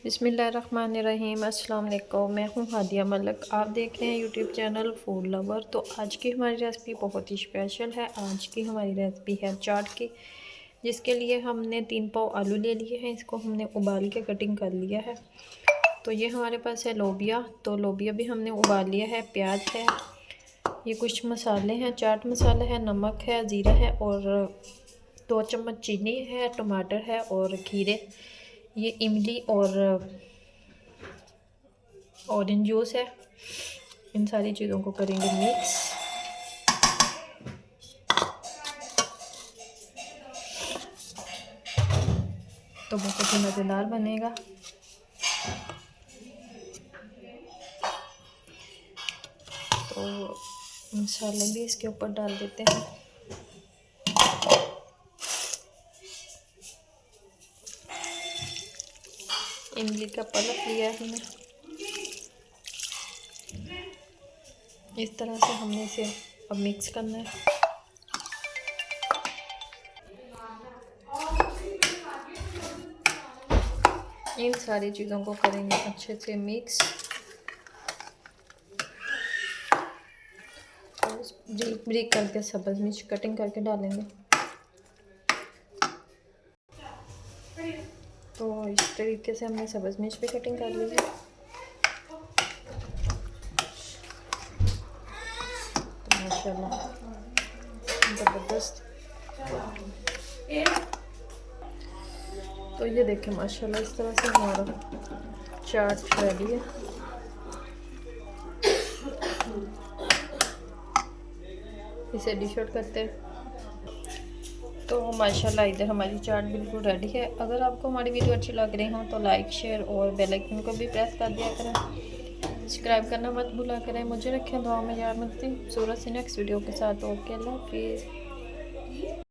बिस्मिल्लाहिर्रहमानिर्रहीम। अस्सलाम वालेकुम। मैं हूँ हादिया मलिक, आप देख रहे हैं यूट्यूब चैनल फूड लवर। तो आज की हमारी रेसिपी बहुत ही स्पेशल है। आज की हमारी रेसिपी है चाट की, जिसके लिए हमने 3 पाव आलू ले लिए हैं। इसको हमने उबाल के कटिंग कर लिया है। तो ये हमारे पास है लोबिया, तो लोबिया भी हमने उबाल लिया है। प्याज है, ये कुछ मसाले हैं, चाट मसाला है, नमक है, ज़ीरा है और 2 चम्मच चीनी है, टमाटर है और खीरे, ये इमली और ऑरेंज जूस है। इन सारी चीज़ों को करेंगे मिक्स। तो बहुत ही मज़ेदार बनेगा। तो मसाले भी इसके ऊपर डाल देते हैं। इमली का पल्प लिया है हमने। इस तरह से हमने इसे अब मिक्स करना है। इन सारी चीज़ों को करेंगे अच्छे से मिक्स। ब्रीक ब्रीक करके सब्ज़ मिर्च कटिंग करके डालेंगे। तो इस तरीके से हमने सब्ज़ मिर्च भी कटिंग कर ली है। तो माशाल्लाह ज़बरदस्त। तो ये देखें माशाल्लाह, इस तरह से हमारा चाट रेडी है। इसे डिश आउट करते हैं। तो माशाल्लाह इधर हमारी चाट बिल्कुल रेडी है। अगर आपको हमारी वीडियो अच्छी लग रही हो तो लाइक शेयर और बेल आइकन को भी प्रेस कर दिया करें। सब्सक्राइब करना मत भूला करें। मुझे रखें दुआ में याद। मिलती हूँ खूबसूरत सी नेक्स्ट वीडियो के साथ। ओके, अल्लाह हाफिज़।